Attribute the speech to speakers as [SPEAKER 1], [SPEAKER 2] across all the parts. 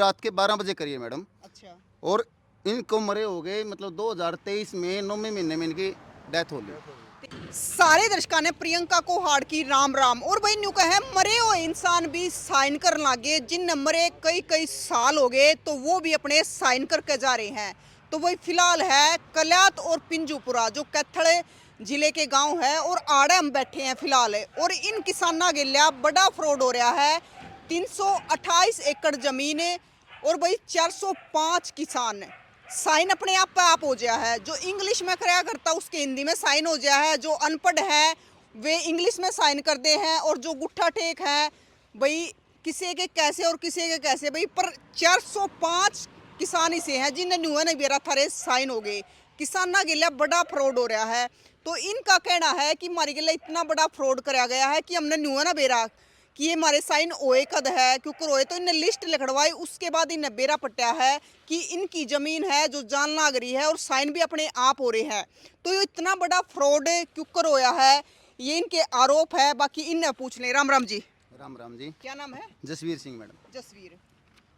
[SPEAKER 1] रात के 12 बजे करी है मैडम।
[SPEAKER 2] अच्छा।
[SPEAKER 1] और इनको मरे हो गए मतलब 2023 में 9वें महीने में इनकी डेथ हो गई।
[SPEAKER 2] सारे दर्शकों ने प्रियंका को हाड़ की राम राम। और भाई न्यू कहे मरे हुए इंसान भी साइन कर लागे, जिन मरे कई कई साल हो गए तो वो भी अपने साइन करके जा रहे हैं। तो वही फिलहाल है कल्यात और पिंजूपुरा जो कैथल जिले के गांव है, और आड़े हम बैठे हैं फिलहाल। और इन किसाना के लिया बड़ा फ्रॉड हो रहा है। 328 एकड़ जमीन और भाई 405 किसान साइन अपने आप हो गया है। जो इंग्लिश में कराया करता उसके हिंदी में साइन हो गया है। जो अनपढ़ है वे इंग्लिश में साइन करते हैं, और जो गुट्ठा टेक है भाई किसी के कैसे और किसी के कैसे भाई। पर 405 किसान इसे हैं जिन्हें न्यूआ नहीं बेरा थारे साइन हो गए। किसाना के लिए बड़ा फ्रॉड हो रहा है। तो इनका कहना है कि हमारे के लिए इतना बड़ा फ्रॉड कराया गया है कि हमने न्यूआ ना बेरा कि ये हमारे साइन ओए कद है, क्योंकि रोए तो इन्हें लिस्ट लिखवाई, उसके बाद इन्हें बेरा पट्टा है कि इनकी जमीन है जो जान लाग रही है, और साइन भी अपने आप हो रहे हैं। तो ये इतना बड़ा फ्रॉड क्यों रोया है, ये इनके आरोप है। बाकी इन्हें पूछ ले। राम राम जी।
[SPEAKER 1] राम राम जी।
[SPEAKER 2] क्या नाम है?
[SPEAKER 1] जसवीर सिंह मैडम।
[SPEAKER 2] जसवीर।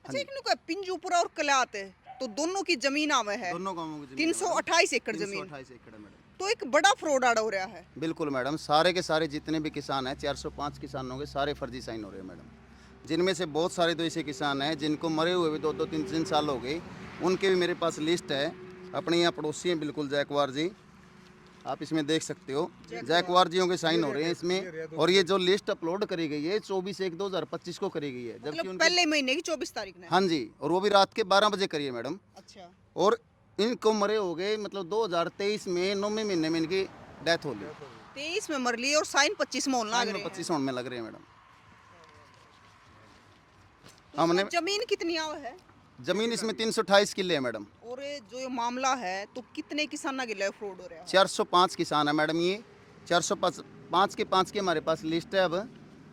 [SPEAKER 2] अच्छा, एक नु पिंजूपुरा और कल्यात तो दोनों की जमीन आवे है।
[SPEAKER 1] दोनों गांवों की जमीन
[SPEAKER 2] 328 एकड़ जमीन।
[SPEAKER 1] 328 एकड़ है मैडम।
[SPEAKER 2] तो एक बड़ा फ्रॉड आड़ा हो रहा है।
[SPEAKER 1] बिल्कुल मैडम, सारे के सारे जितने भी किसान हैं 405 किसानों के सारे फर्जी साइन हो रहे हैं मैडम। जिनमें से बहुत सारे तो ऐसे किसान हैं जिनको मरे हुए भी 2-2, 3-3 साल हो गए। उनके भी मेरे पास लिस्ट है। अपने यहाँ पड़ोसी हैं बिल्कुल जयकुमार जी, आप इसमें देख सकते हो। जयकुमार जियों के साइन हो रहे हैं इसमें। और ये जो लिस्ट अपलोड करी गई है 24/1/2025 को करी गई है, जबकि
[SPEAKER 2] मतलब
[SPEAKER 1] उनकी
[SPEAKER 2] पहले महीने की 24 तारीख ने।
[SPEAKER 1] हाँ जी, और वो भी रात के 12 बजे करी है मैडम।
[SPEAKER 2] अच्छा।
[SPEAKER 1] और इनको मरे हो गए मतलब 2023 में 9वें महीने में इनकी डेथ हो गई।
[SPEAKER 2] 23 में मर ली और साइन 25 में होने लग रहे हैं।
[SPEAKER 1] 25 होने में लग रहे हैं मैडम।
[SPEAKER 2] तो
[SPEAKER 1] हमने
[SPEAKER 2] जमीन कितनी आव है?
[SPEAKER 1] जमीन इसमें 328 किले है मैडम।
[SPEAKER 2] और जो ये मामला है तो कितने किसानों के लिए फ्रॉड हो रहा है?
[SPEAKER 1] 405 किसान है मैडम। ये 405 के 5 की हमारे पास लिस्ट है। अब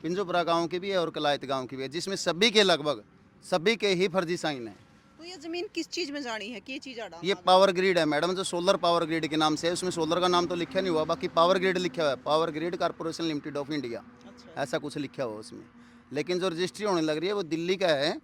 [SPEAKER 1] पिंजोपुरा गांव की भी है और कलायत गांव की भी है, जिसमें सभी के लगभग सभी के ही फर्जी साइन है।
[SPEAKER 2] तो ये जमीन किस चीज में जानी है, कि चीज आड़ा?
[SPEAKER 1] ये पावर ग्रिड है मैडम, जो सोलर पावर ग्रिड के नाम से है। उसमें सोलर का नाम तो लिखा नहीं हुआ, बाकी पावर ग्रिड लिखा हुआ है, power grid corporation limited of India,
[SPEAKER 2] अच्छा।
[SPEAKER 1] ऐसा कुछ लिखा हुआ उसमें। लेकिन जो रजिस्ट्री होने लग रही है वो दिल्ली का है।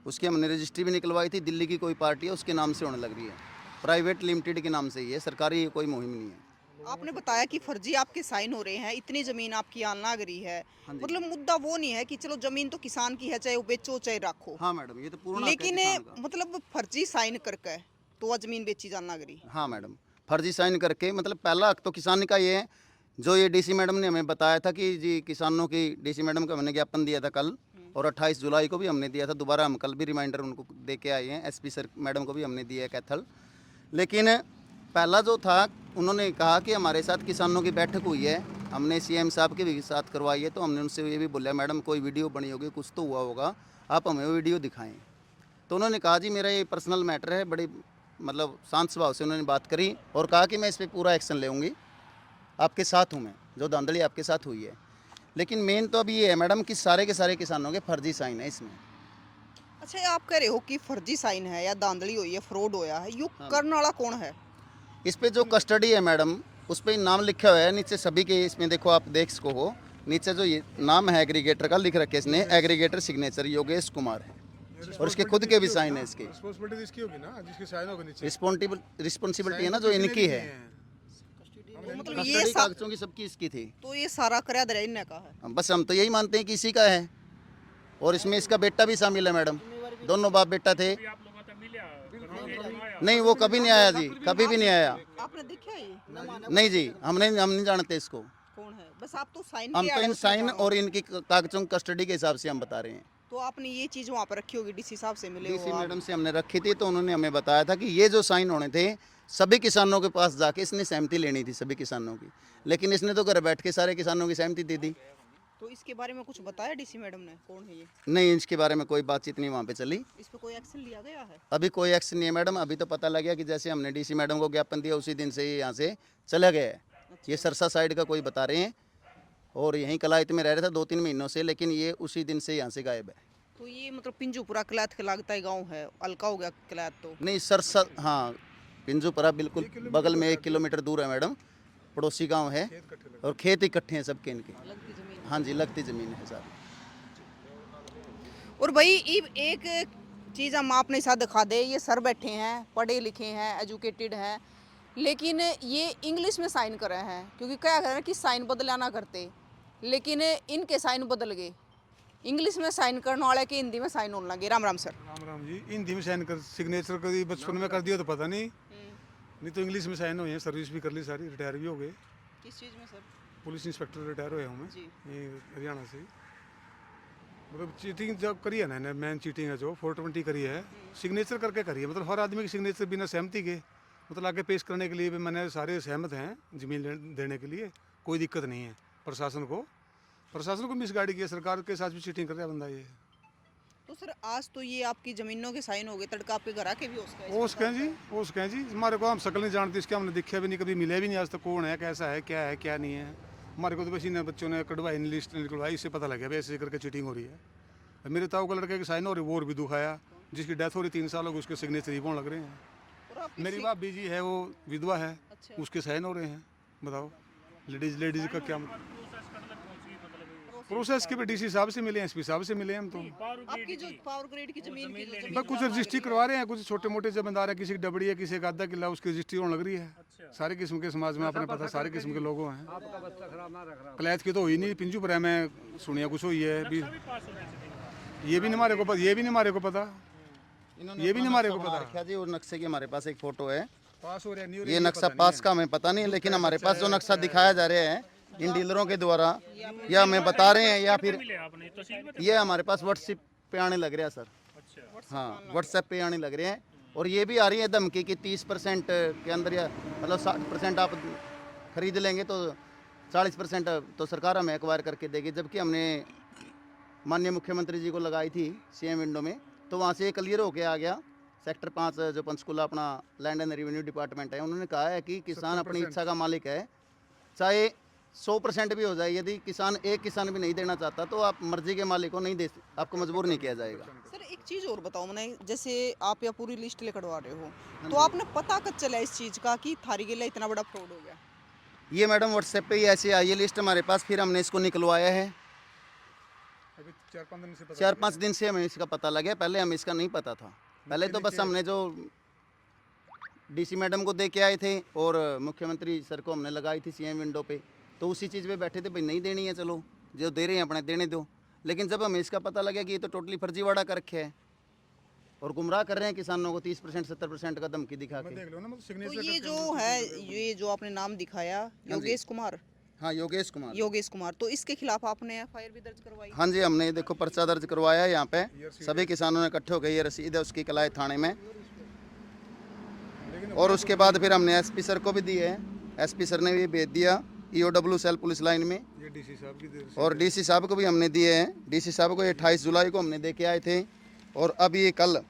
[SPEAKER 1] उसकी हमने रजिस्ट्री भी निकलवाई थी, दिल्ली की कोई पार्टी है उसके नाम से होने लग रही है। प्राइवेट लिमिटेड के नाम से ही है, सरकारी कोई मुहिम नहीं है।
[SPEAKER 2] आपने बताया कि फर्जी आपके साइन हो रहे हैं, इतनी जमीन आपकी आन लाग रही है।
[SPEAKER 1] हाँ जी।
[SPEAKER 2] मतलब मुद्दा वो नहीं है कि चलो जमीन तो किसान की है, चाहे वो बेचो चाहे रखो।
[SPEAKER 1] हाँ मैडम, ये तो पूर्ण हक है
[SPEAKER 2] लेकिन
[SPEAKER 1] किसान का।
[SPEAKER 2] मतलब फर्जी साइन करके तो वह जमीन बेची जान लग रही।
[SPEAKER 1] हाँ मैडम, फर्जी साइन करके मतलब पहला हक तो किसान का ये है। जो ये डीसी मैडम ने हमें बताया था कि जी किसानों की, डीसी मैडम को हमने ज्ञापन दिया था कल, और 28 जुलाई को भी हमने दिया था। दोबारा हम कल भी रिमाइंडर उनको दे के आए हैं। एसपी सर मैडम को भी हमने दिया है कैथल। लेकिन पहला जो था, उन्होंने कहा कि हमारे साथ किसानों की बैठक हुई है, हमने सीएम साहब के भी साथ करवाई है। तो हमने उनसे ये भी बोला मैडम कोई वीडियो बनी होगी, कुछ तो हुआ होगा, आप हमें वो वीडियो दिखाएं। तो उन्होंने कहा जी मेरा ये पर्सनल मैटर है। बड़ी मतलब शांत स्वभाव से उन्होंने बात करी और कहा कि मैं इस पर पूरा एक्शन लेंगी, आपके साथ हूँ मैं, जो धांधली आपके साथ हुई है। लेकिन मेन तो अभी ये है मैडम कि सारे के सारे किसानों के फर्जी साइन है इसमें।
[SPEAKER 2] अच्छा, ये आप कह रहे हो कि फर्जी साइन है या धांधली हुई है, फ्रॉड होया है, यू
[SPEAKER 1] हाँ।
[SPEAKER 2] करने वाला कौन है?
[SPEAKER 1] इस पे जो कस्टडी है मैडम, उस पर नाम लिखा हुआ है नीचे सभी के। इसमें देखो आप देख सको हो, नीचे जो ये नाम है एग्रीगेटर का लिख रखे इसने, एग्रीगेटर सिग्नेचर योगेश कुमार है, और इसके खुद के भी साइन है। इसके
[SPEAKER 3] रिस्पांसिबिलिटी इसकी होगी ना, जिसकी साइन होगी नीचे।
[SPEAKER 1] रिस्पॉन्सिबिलिटी है ना जो इनकी है।
[SPEAKER 2] तो मतलब ये
[SPEAKER 1] कस्टडी कागजों की सबकी इसकी थी।
[SPEAKER 2] तो ये सारा कराया दे इनने कहा है।
[SPEAKER 1] बस हम तो यही मानते हैं कि इसी का है, और इसमें इसका बेटा भी शामिल है मैडम। दोनों बाप बेटा थे। नहीं, वो कभी नहीं आया जी, कभी भी नहीं आया।
[SPEAKER 2] आपने देखा ये?
[SPEAKER 1] नहीं जी, हम नहीं जानते इसको।
[SPEAKER 2] कौन है? बस आप तो साइन
[SPEAKER 1] हम
[SPEAKER 2] किया
[SPEAKER 1] तो
[SPEAKER 2] है
[SPEAKER 1] इन
[SPEAKER 2] उसमें
[SPEAKER 1] साइन
[SPEAKER 2] कहा।
[SPEAKER 1] और इनकी कागजों कस्टडी के हिसाब से हम बता रहे हैं।
[SPEAKER 2] तो आपने ये चीज वहाँ पर रखी होगी, डीसी साहब से मिले
[SPEAKER 1] डीसी
[SPEAKER 2] हो आप?
[SPEAKER 1] मैडम से हमने रखी थी, तो उन्होंने हमें बताया था कि ये जो साइन होने थे सभी किसानों के पास जाके इसने सहमति लेनी थी सभी किसानों की। लेकिन इसने तो घर बैठ के सारे किसानों की सहमति दे दी।
[SPEAKER 2] तो इसके बारे में कुछ बताया डीसी मैडम ने, कौन है ये?
[SPEAKER 1] नहीं, इसके बारे में कोई बातचीत नहीं वहाँ पे चली।
[SPEAKER 2] इस पे कोई एक्शन लिया गया है?
[SPEAKER 1] अभी कोई एक्शन नहीं है मैडम। अभी तो पता लग गया कि जैसे हमने डीसी मैडम को ज्ञापन दिया उसी दिन से ही यहाँ से चला गया है। ये सरसा साइड का कोई बता रहे हैं, और यहीं कलायत में रह रहा था 2-3 महीनों से, लेकिन ये उसी दिन से यहाँ से गायब है।
[SPEAKER 2] तो ये मतलब पिंजूपुरा कलात के लागता है गाँव है, अलका हो गया कलात तो।
[SPEAKER 1] नहीं, सरसा, हाँ, पिंजूपुरा बिल्कुल बगल में 1 किलोमीटर दूर है मैडम, पड़ोसी गांव है, और खेत इकट्ठे हैं सबके इनके।
[SPEAKER 2] लगती जमीन।
[SPEAKER 1] हाँ जी, लगती ज़मीन है सारी।
[SPEAKER 2] और भाई एक चीज़ हम आपने साथ दिखा दे, ये सर बैठे हैं, पढ़े लिखे हैं, एजुकेटेड हैं, लेकिन ये इंग्लिश में साइन कर रहे हैं क्योंकि क्या करें कि साइन बदलाना करते, लेकिन इनके साइन बदल गए। इंग्लिश में साइन करने वाले के हिंदी में साइन होने लगे। राम राम सर।
[SPEAKER 3] राम राम जी। हिंदी में साइन कर सिग्नेचर कभी बचपन में कर दिया तो पता नहीं, नहीं तो इंग्लिश में साइन हुए हैं। सर्विस भी कर ली सारी, रिटायर भी हो गए।
[SPEAKER 2] किस चीज़ में सर?
[SPEAKER 3] पुलिस इंस्पेक्टर रिटायर हुए हूँ मैं,
[SPEAKER 2] जी।
[SPEAKER 3] ये हरियाणा से। मतलब चीटिंग जब करी है ना, मैन चीटिंग है जो 420 करी है, सिग्नेचर करके करी है। मतलब हर आदमी की सिग्नेचर बिना सहमति के, मतलब आगे पेश करने के लिए भी मैंने सारे सहमत हैं जमीन देने के लिए, कोई दिक्कत नहीं है। प्रशासन को मिसगाइड किया, सरकार के साथ भी चीटिंग कर रहा है बंदा ये।
[SPEAKER 2] तो सर आज तो ये आपकी ज़मीनों के साइन हो गए, तड़का आपके घर आके भी हो सकता है।
[SPEAKER 3] वो उसके हैं जी। हमारे को हम शक्ल नहीं जानते इसके, हमने देखा भी नहीं, कभी मिले भी नहीं आज तक। कौन है, कैसा है, क्या नहीं है। हमारे को तो बस इन बच्चों ने कटवाई, लिस्ट निकलवाई, इससे पता लगा भाई ऐसे करके चीटिंग हो रही है। मेरे ताऊ का लड़के की साइन हो रही, वो और भी दुखाया, जिसकी डेथ हो रही 3 साल हो गए, उसके सिग्नेचर ही होने लग रहे हैं।
[SPEAKER 2] और आपकी
[SPEAKER 3] मेरी भाभी जी है, वो विधवा है,
[SPEAKER 2] अच्छा।
[SPEAKER 3] उसके साइन हो रहे हैं। बताओ लेडीज का क्या प्रोसेस के? डीसी साहब से मिले, एसपी साहब से मिले हम तो।
[SPEAKER 2] आपकी जो पावर ग्रेड की जमीन की जो
[SPEAKER 3] बस कुछ रजिस्ट्री करवा रहे हैं, कुछ छोटे मोटे जमींदार है, किसी की डबड़ी है, किसी का आधा किला, उसकी रजिस्ट्री होने लग रही है। सारे किस्म के समाज में आपने पता, सारे किस्म के लोगों हैं। कलैत की तो हुई नहीं, पिंजू पर है, मैं सुनिया कुछ हुई है भी। ये भी नहीं हमारे को पता, ये भी नहीं हमारे को पता, ये भी नहीं हमारे को पता
[SPEAKER 1] जी। और नक्शे की हमारे पास एक फोटो है,
[SPEAKER 3] पास हो रहा है नहीं हो रहा
[SPEAKER 1] ये नक्शा पास का हमें पता नहीं, लेकिन हमारे पास जो नक्शा दिखाया जा रहा है इन डीलरों के द्वारा, या हमें बता रहे हैं, या फिर ये हमारे पास व्हाट्सएप पे आने लग रहा है सर। हाँ, व्हाट्सएप पे आने लग रहे हैं। और ये भी आ रही है धमकी कि 30% के अंदर, या मतलब 60% आप खरीद लेंगे तो 40% तो सरकार हमें एक्वायर करके देगी। जबकि हमने माननीय मुख्यमंत्री जी को लगाई थी सीएम विंडो में, तो वहाँ से क्लियर होके आ गया। सेक्टर 5 जो पंचकुला अपना लैंड एंड रेवेन्यू डिपार्टमेंट है, उन्होंने कहा है कि किसान अपनी इच्छा का मालिक है, चाहे 100% भी हो जाए। यदि किसान एक किसान भी नहीं देना चाहता तो आप मर्जी के मालिक को नहीं दे, आपको मजबूर नहीं किया जाएगा।
[SPEAKER 2] सर एक चीज़ और बताओ, मैंने जैसे आप या पूरी लिस्ट लेकर रहे हो, तो आपने पता कब चला इस चीज़ का कि थारी के लिए इतना बड़ा फ्रॉड हो गया?
[SPEAKER 1] ये मैडम व्हाट्सएप पे ही ऐसी आई है लिस्ट हमारे पास, फिर हमने इसको निकलवाया है।
[SPEAKER 3] अभी 4-5 दिन से पता
[SPEAKER 1] 4-5 दिन से हमें इसका पता लगा, पहले हमें इसका नहीं पता था। पहले तो बस हमने जो डीसी मैडम को दे के आए थे और मुख्यमंत्री सर को हमने लगाई थी सीएम विंडो पे, तो उसी चीज़ पे बैठे थे, भाई नहीं देनी है, चलो जो दे रहे हैं अपने देने दो। लेकिन जब हमें इसका पता लगा कि ये तो टोटली फर्जीवाड़ा कर रखे है और गुमराह कर रहे हैं किसानों को 30% 70% का धमकी दिखा के।
[SPEAKER 3] देख लो ना, मतलब
[SPEAKER 2] तो
[SPEAKER 3] सिग्नेचर
[SPEAKER 2] ये जो है, ये जो आपने नाम दिखाया योगेश कुमार,
[SPEAKER 1] हाँ, योगेश कुमार।
[SPEAKER 2] तो इसके खिलाफ आपने एफआईआर भी दर्ज करवाई?
[SPEAKER 1] हाँ जी, हमने देखो पर्चा दर्ज करवाया है यहाँ पे, सभी किसानों ने इकट्ठे हो गए, ये रसीद है उसकी कलाई थाने में। और उसके बाद फिर हमने एसपी सर को भी दी है, एसपी सर ने भी भेज दिया ईओडब्ल्यू सेल पुलिस लाइन में।
[SPEAKER 3] ये डीसी साहब की देर
[SPEAKER 1] और डीसी साहब को भी हमने दिए हैं। डीसी साहब को 28 जुलाई को हमने दे के आए थे, और अब ये कल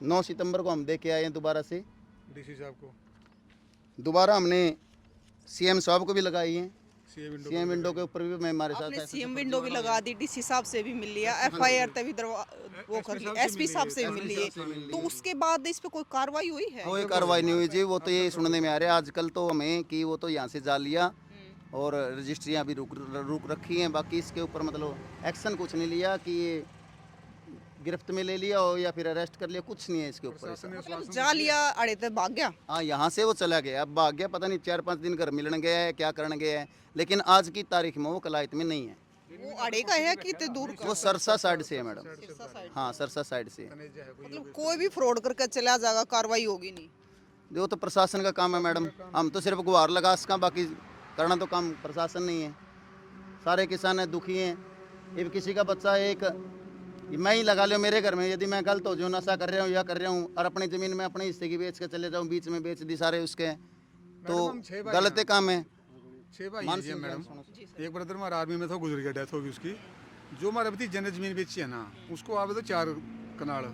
[SPEAKER 1] 9 सितंबर को हम दे के आए हैं दोबारा से।
[SPEAKER 3] डीसी साहब को
[SPEAKER 1] दोबारा हमने सीएम साहब को भी लगाई है,
[SPEAKER 3] सीएम
[SPEAKER 1] विंडो के ऊपर भी मैं हमारे साथ
[SPEAKER 2] आपने
[SPEAKER 1] ऐसे
[SPEAKER 2] सीएम विंडो भी लगा दी, डीसी साहब से भी मिल लिया, एफआईआर तभी वो कर लिया, एसपी साहब से भी मिल लिए, तो उसके बाद इस पे कोई कार्रवाई हुई है?
[SPEAKER 1] कोई कार्रवाई नहीं हुई जी। वो तो ये सुनने में आ रहा है आजकल तो हमें कि वो तो यहाँ से जा लिया और रजिस्ट्रियाँ भी रुक रखी हैं, बाकी इसके ऊपर मतलब एक्शन कुछ नहीं लिया कि ये गिरफ्त में ले लिया हो या फिर अरेस्ट कर लिया, कुछ नहीं है इसके ऊपर ऐसा।
[SPEAKER 2] मतलब जा लिया, अड़े तक भाग गया।
[SPEAKER 1] हाँ, यहाँ से वो चला गया, अब भाग गया, पता नहीं 4-5 दिन घर मिलने गया है, क्या करने गया है, लेकिन आज की तारीख में वो कलायत में नहीं है।
[SPEAKER 2] वो अड़े का है कि इतने दूर का?
[SPEAKER 1] वो सरसा साइड से है मैडम।
[SPEAKER 2] सिरसा साइड।
[SPEAKER 1] हाँ, सरसा साइड से है।
[SPEAKER 2] मतलब कोई भी फ्रॉड करके चला जाएगा, कार्रवाई होगी नहीं?
[SPEAKER 1] वो तो प्रशासन का काम है मैडम, हम तो सिर्फ गुहार लगा इसका, बाकी करना तो काम प्रशासन नहीं है। सारे किसान है, दुखी हैं। अब किसी का बच्चा एक मैं ही लगा लो मेरे घर में, यदि मैं गलत हो जाऊँ, नशा कर रहा हूँ या कर रहा हूँ, और अपनी ज़मीन में अपने हिस्से की बेच के चले जाऊँ, बीच में बेच दी सारे उसके, तो गलत काम है।
[SPEAKER 3] 6 भाई हैं मैडम। एक ब्रदर हमारा आर्मी में था, गुजर गया, डेथ होगी उसकी। जो हमारे भतीजे ने जमीन बेची है ना, उसको आवे तो 4 कनाल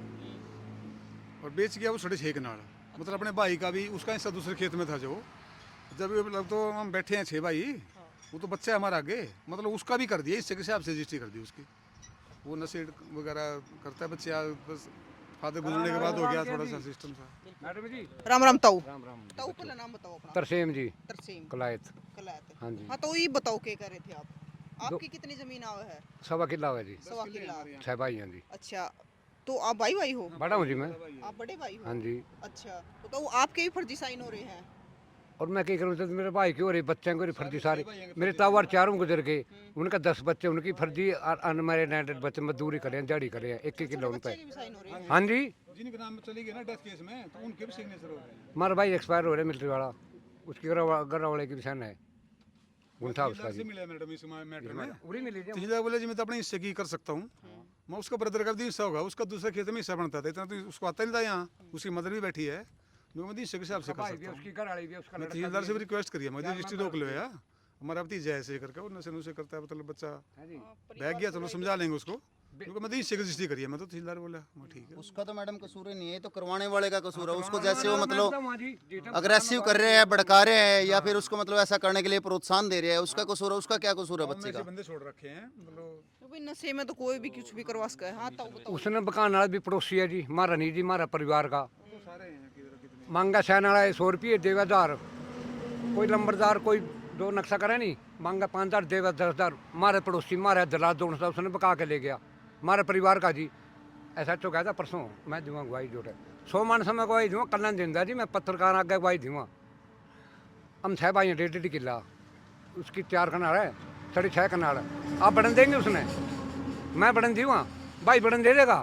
[SPEAKER 3] और बेच गया वो 6.5 कनाल। मतलब अपने भाई का भी, उसका हिस्सा दूसरे खेत में था। जो जब मतलब तो हम बैठे हैं 6 भाई, वो तो बच्चा है हमारा आगे, मतलब उसका भी कर दिया, इससे के हिसाब से रजिस्ट्री कर दी उसकी। वो नशे वगैरह करता है बच्चा, बस फादर गुजरने के बाद हो गया थोड़ा सा सिस्टम सा।
[SPEAKER 4] मैडम जी
[SPEAKER 2] राम राम ताऊ।
[SPEAKER 4] राम राम।
[SPEAKER 2] ताऊ पहले नाम बताओ अपना।
[SPEAKER 4] तरसेम जी
[SPEAKER 2] तरसीम
[SPEAKER 4] कलायत।
[SPEAKER 2] कलायत।
[SPEAKER 4] हाँ जी।
[SPEAKER 2] हाँ, तो ये बताओ क्या कर रहे थे आप? आपकी कितनी जमीन आवे है?
[SPEAKER 4] 1.25 किला है जी।
[SPEAKER 2] 1.25 किला।
[SPEAKER 4] 6 भाई हैं जी।
[SPEAKER 2] अच्छा, तो आप भाई भाई हो?
[SPEAKER 4] बड़ा हूँ जी मैं।
[SPEAKER 2] आप बड़े भाई हो?
[SPEAKER 4] हाँ जी।
[SPEAKER 2] अच्छा, तो आपके भी फर्जी साइन हो रहे हैं?
[SPEAKER 4] और मैं क्या करूँ, तो मेरे भाई की हो रही, बच्चों की हो रही फर्जी सारी। मेरे तावर चारों गुजर गए, उनका 10 बच्चे, उनकी फर्जी अनमैरिड बच्चे मजदूरी करें, दिहाड़ी करें, एक किलो उन पे।
[SPEAKER 2] बच्चे के भी साइन हो रहे हैं?
[SPEAKER 4] हाँ जी,
[SPEAKER 3] जिनके नाम में चली गई ना डेथ केस में, तो उनके भी सिग्नेचर हो रहे हैं।
[SPEAKER 4] हमारा भाई एक्सपायर हो रहा है मिलिट्री वाला, उसकी घर वाले की भी साइन है, गुंठा उसका
[SPEAKER 3] तहसीलदार से
[SPEAKER 4] जी।
[SPEAKER 3] मिला मैडम इस मैटर में।
[SPEAKER 4] उड़ी मिली जी।
[SPEAKER 3] तहसीलदार बोले जी मैं तो अपने हिस्से की कर सकता हूँ। मैं उसका ब्रदर का भी हिस्सा होगा, उसका दूसरे खेत में हिस्सा बनता था, इतना तो उसको आता नहीं था यहाँ। उसकी मदर भी बैठी है, मैं हिस्से के हिसाब से कर
[SPEAKER 4] भाई भी
[SPEAKER 3] सकता हूँ।
[SPEAKER 4] उसकी घर वाली भी उसका
[SPEAKER 3] मैं
[SPEAKER 4] लड़का
[SPEAKER 3] तहसीलदार से भी
[SPEAKER 4] भी
[SPEAKER 3] रिक्वेस्ट करी है, मुझे रजिस्ट्री रोक लो यार, हमारा भतीजा ऐसे करके वो नशे नुशे करता है, मतलब बच्चा
[SPEAKER 4] है जी।
[SPEAKER 3] बह गया, चलो समझा लेंगे उसको, क्योंकि मैं तो हिस्से की रजिस्ट्री करी है। मैं तो तहसीलदार बोला मैं ठीक है।
[SPEAKER 1] उसका तो मैडम कसूर ही नहीं है, ये तो करवाने वाले का कसूर है। उसको जैसे वो
[SPEAKER 4] मैं
[SPEAKER 1] मतलब
[SPEAKER 4] बताऊँ हाँ जी, जीतम
[SPEAKER 1] अग्रेसिव कर रहे हैं, भड़का रहे हैं, या फिर उसको मतलब ऐसा करने के लिए प्रोत्साहन दे रहे हैं, उसका कसूर है। उसका क्या कसूर है
[SPEAKER 3] गाँव में
[SPEAKER 1] बच्चे
[SPEAKER 3] ऐसे
[SPEAKER 1] का?
[SPEAKER 3] बंदे छोड़ रखे हैं, मतलब
[SPEAKER 2] तो भाई नशे में तो कोई भी कुछ भी करवा सकता है। हाँ, तो बताओ।
[SPEAKER 4] उसने बकान वाला भी पड़ोसी है जी, मारा नहीं जी, मारा परिवार का।
[SPEAKER 3] तो सारे हैं कितने।
[SPEAKER 4] मांगा सहन वाला 100 रुपये देवेदार, कोई लंबरदार कोई दो नक्शा करे नहीं, मांगा 5,000 देवे 10,000, मारे पड़ोसी मारे दलाल दोनों सा उसने बका के ले गया, मारे परिवार का जी। ऐसा तो कहता परसों मैं दूंगा गवाही जोटे 100 मान समय गवाही दूंगा, कल्याण दिंदा जी, मैं पत्रकार आगे गवाही दूंगा। हम 6 भाई 1.5 किला, उसकी 4 कनाल है, 6.5 कनाल है। आप बढ़न देंगे उसने? मैं बढ़न दूंगा, भाई बढ़न दे देगा,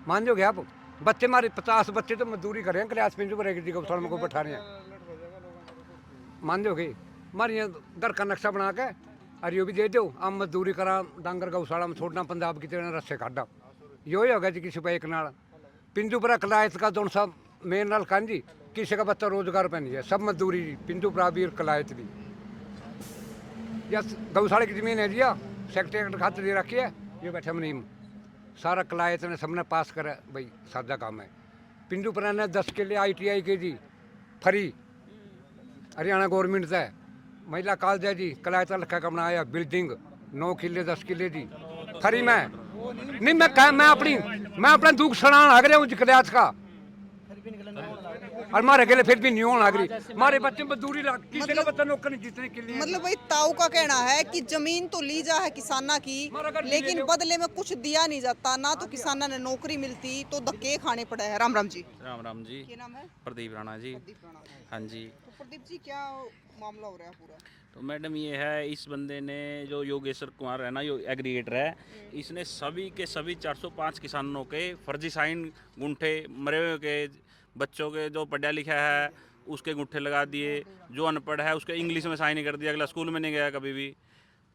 [SPEAKER 4] मान जोगे आप? बच्चे मारे 50 बच्चे तो मजदूरी कर रहे हैं, क्लास पिंजू पर एक गौशाला में को बैठा रहे हैं, मान दोगे? हमारे यहाँ घर का नक्शा बना के अरे यो भी दे दो, हम मजदूरी करा डांगर गौशाला में छोड़ना, पंजाब की तरह रस्से काटा, यो ही होगा जी। किसी पे एक नाल पिंजू पर कलायत का दोनों सब मेन नाल कान जी, किसी का बच्चा रोजगार पे नहीं है, सब मजदूरी जी, पिंजू पर भी और कलायत भी। या गौशाला की जमीन है जी, सेक्रेटरी खाते दे रखी है, ये बैठा मुनीम, सारा कलायत ने सबने पास करा भाई, सादा काम है। पिंजू पर ने 10 किले ITI के जी फ्री, हरियाणा गवर्नमेंट से महिला कॉलेज है जी, कलायत लिखा का बनाया बिल्डिंग 9 किले 10 किले जी फ्री में। नहीं मैं अपना दुख सुनान लग रहा हूँ कलायत का, और मारे गले फिर भी नहीं होने लग रही, मारे बच्चे मजदूरी लग, किसी का बच्चा नौकर नहीं जितने किले।
[SPEAKER 2] मतलब भाई ताऊ का कहना है कि जमीन तो ली जा है किसाना की, लेकिन बदले में कुछ दिया नहीं जाता, ना तो किसाना ने नौकरी मिलती, तो धक्के खाने पड़े हैं। राम राम जी।
[SPEAKER 5] राम राम जी।
[SPEAKER 2] क्या नाम है?
[SPEAKER 5] प्रदीप राणा जी।
[SPEAKER 2] प्रदीप राणा।
[SPEAKER 5] हाँ जी।
[SPEAKER 2] तो प्रदीप जी क्या मामला हो रहा है पूरा?
[SPEAKER 5] तो मैडम ये है, इस बंदे ने जो योगेश्वर कुमार है ना, यो एग्रीगेटर है, इसने सभी के सभी 405 किसानों के फर्जी साइन गुंठे, मरे हुए के बच्चों के जो पढ़ा लिखा है उसके गुंठे लगा दिए, जो अनपढ़ है उसके इंग्लिश में साइन कर दिया, अगला स्कूल में नहीं गया कभी भी,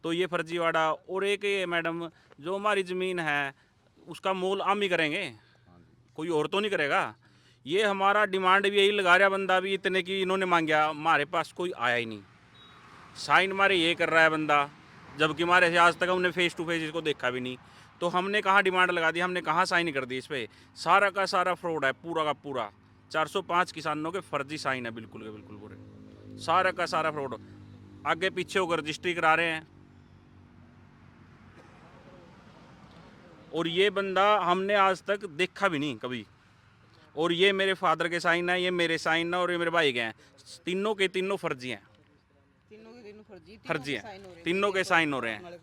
[SPEAKER 5] तो ये फर्जीवाड़ा। और एक ये मैडम, जो हमारी ज़मीन है उसका मोल हम ही करेंगे, कोई और तो नहीं करेगा। ये हमारा डिमांड भी यही लगा रहा बंदा भी, इतने की इन्होंने मांगा, हमारे पास कोई आया ही नहीं, साइन हमारे ये कर रहा है बंदा, जबकि हमारे से आज तक हमने फेस टू फेस इसको देखा भी नहीं। तो हमने कहाँ डिमांड लगा दी, हमने कहाँ साइन कर दी, इस पर सारा का सारा फ्रॉड है, पूरा का पूरा 405 किसानों के फर्जी साइन है, बिल्कुल के बिल्कुल पूरे, सारा का सारा फ्रॉड, आगे पीछे होकर रजिस्ट्री करा रहे हैं। और ये बंदा हमने आज तक देखा भी नहीं कभी। और ये मेरे फादर के साइन है, ये मेरे साइन है, और ये मेरे भाई के हैं, तीनों के तीनों फर्जी हैं,
[SPEAKER 2] तीनों के तीनों फर्जी
[SPEAKER 5] फर्जी हैं, तीनों के साइन हो रहे हैं,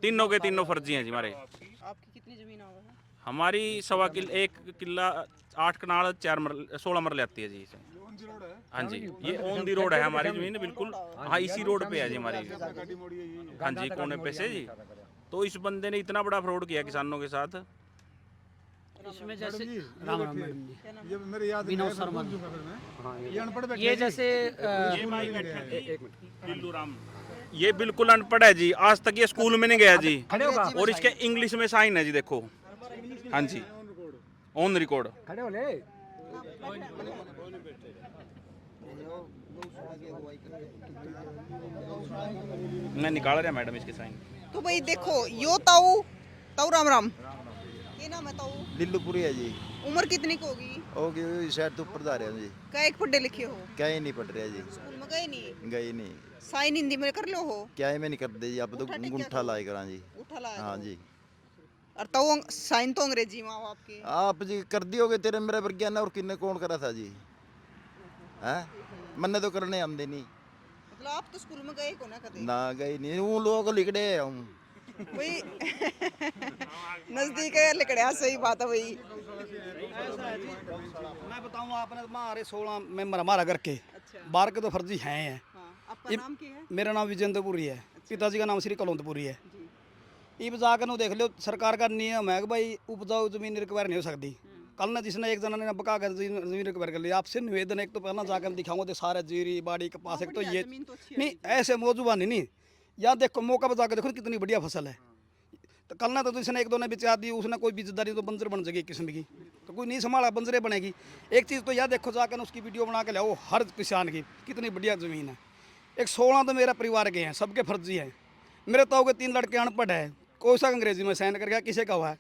[SPEAKER 5] तीनों के तीनों फर्जी हैं जी हमारे।
[SPEAKER 2] आपकी कितनी जमीन है?
[SPEAKER 5] हमारी 1 किला 8 कनाल 16 मरले आती है जी। हाँ जी, ये ऑन दी रोड है हमारी जमीन, बिल्कुल हाँ इसी रोड पे है जी हमारी। हाँ जी, कोने पे से जी। तो इस बंदे ने इतना बड़ा फ्रॉड किया किसानों के साथ।
[SPEAKER 6] इसमें जैसे राम राम मैडम जी,
[SPEAKER 3] ये मेरे याद नहीं
[SPEAKER 6] विनोद
[SPEAKER 3] है,
[SPEAKER 6] शर्मा
[SPEAKER 3] फिर भूल चुका फिर मैं। ये अनपढ़ बैठे
[SPEAKER 6] ये
[SPEAKER 3] हैं जी।
[SPEAKER 6] जैसे
[SPEAKER 5] ये भाई बैठे थे, बिल्लू राम, ये बिल्कुल अनपढ़ है जी, आज तक ये स्कूल में नहीं गया जी,
[SPEAKER 4] खड़े होगा,
[SPEAKER 5] और इसके इंग्लिश में साइन है जी, देखो। हाँ जी, ऑन रिकॉर्ड।
[SPEAKER 4] खड़े हो ले।
[SPEAKER 5] मैं निकाल रहा मैडम इसके साइन।
[SPEAKER 2] तो भाई देखो, यो ताऊ ताऊ राम राम, ये नाम है ताऊ?
[SPEAKER 7] लिल्लूपुरी है जी।
[SPEAKER 2] उम्र कितनी की होगी?
[SPEAKER 7] ओके शायद तो ऊपर जा रहे हैं जी।
[SPEAKER 2] क्या एक पढ़े लिखे हो?
[SPEAKER 7] क्या ही नहीं पढ़ रहे जी।
[SPEAKER 2] स्कूल में गए नहीं?
[SPEAKER 7] गए नहीं।
[SPEAKER 2] साइन हिंदी में कर लो हो?
[SPEAKER 7] क्या ही में नहीं करते जी, आप तो
[SPEAKER 2] उठा टेक
[SPEAKER 7] गुंठा
[SPEAKER 2] क्या
[SPEAKER 7] लाए करा जी।
[SPEAKER 2] उठा लाया
[SPEAKER 7] हाँ
[SPEAKER 2] तो।
[SPEAKER 7] जी।
[SPEAKER 2] और ताऊ साइन तो अंग्रेजी माँ बाप के।
[SPEAKER 7] आप जी कर दियोगे, तेरे मेरे विज्ञान और किन्ने कौन करा था जी? हैं मन्ने तो करने आमदे नहीं
[SPEAKER 2] मतलब आप तो स्कूल में गए को ना कदे?
[SPEAKER 7] ना, गई नहीं, वो लोग लिखड़े हूँ
[SPEAKER 2] वही नजदीक है लिकड़िया, सही बात है वही।
[SPEAKER 6] मैं बताऊँ आपने हमारे 16 मेंबर हमारा घर के, बाहर के तो फर्जी हैं।
[SPEAKER 2] आपका नाम क्या है?
[SPEAKER 6] मेरा नाम विजेंद्रपुरी है, पिताजी का नाम श्री कलौंदपुरी है। इब जाकर नु देख लो, सरकार का नियम है कि भाई उपजाऊ जमीन रिक्वायर नहीं हो सकती। कल ना जिसने एक जना ने बका कर जमीन रिक्वायर कर लिया, आपसे निवेदन एक तो पहला जाकर दिखाऊंगा तो सारे जीरी बाड़ी कपास, एक तो ये
[SPEAKER 2] जमीन तो अच्छी है
[SPEAKER 6] नहीं ऐसे मौजूदा नहीं। यहाँ देखो मौका पर जाकर देखो कितनी बढ़िया फसल है। तो कल ना तो जिसने एक दो ने बिचा दी, उसने कोई बीजदारी तो बंजर बन जाएगी एक किस्म की, तो कोई नहीं संभाला बंजरे बनेगी। एक चीज़ तो यह देखो जाकर उसकी वीडियो बना के लाओ, हर किसान की कितनी बढ़िया ज़मीन है। एक 16 तो मेरा परिवार के हैं, सबके फर्जी हैं। मेरे ताऊ के 3 लड़के अनपढ़ है, कोई सा अंग्रेजी में साइन कर गया, किसे का हुआ है।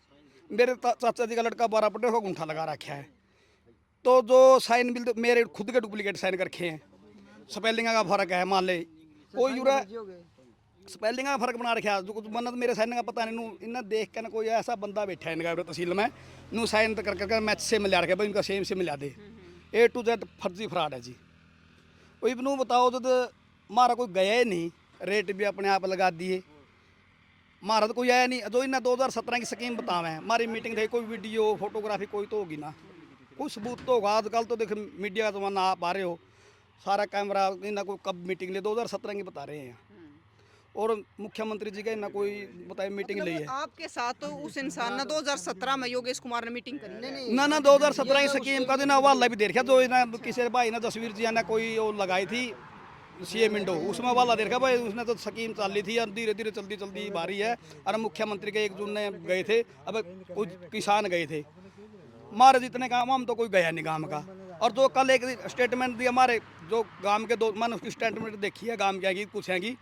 [SPEAKER 6] मेरे चाचा जी का लड़का 12 पढ़े को गुंठा लगा रखा है। तो जो साइन बिल मेरे खुद के डुप्लीकेट साइन कर रखे हैं, स्पेलिंग का फर्क है, मान ले कोई यूरा स्पेलिंग का फर्क बना रखा, जो मन्नत मेरे साइन का पता नहीं। नू इन्हें देख कर कोई ऐसा बंदा बैठा है इनका तहसील में, नू साइन कर करके मैच से मिला रखे भाई, इनका सेम से मिला दे। A to Z फर्जी फ्रॉड है जी। वही नू बताओ, जब हमारा कोई गया ही नहीं, रेट भी अपने आप लगा दिए, हमारा तो कोई आया नहीं। जो इन्हें 2017 की स्कीम बतावे हैं, हमारी मीटिंग थे, कोई वीडियो फोटोग्राफी कोई तो होगी ना, कोई सबूत तो होगा। आजकल तो देख मीडिया का जमाना, आप आ रहे हो, सारा कैमरा, इन्हें कोई कब मीटिंग ली, 2017 की बता रहे हैं। और मुख्यमंत्री जी का ना कोई बताए मीटिंग ली है
[SPEAKER 2] आपके साथ तो उस इंसान ने 2017 में योगेश कुमार ने मीटिंग करी। नहीं
[SPEAKER 6] ना 2017 की स्कीम का दिन वाला भी देखा, जो ना किसी भाई ने जसवीर जी ने कोई वो लगाई थी सीएम विंडो, उसमें वाला देखा भाई, उसने तो स्कीम चल रही थी और धीरे धीरे चलती चलती बारी है। और मुख्यमंत्री के 1 जून ने गए थे, अब कुछ किसान गए थे, हमारे जितने काम हम तो कोई गया नहीं गांव का। और जो कल एक स्टेटमेंट दिया हमारे जो गांव के, 2 मैंने उसकी स्टेटमेंट देखी है, गांव क्या की कुछ है कि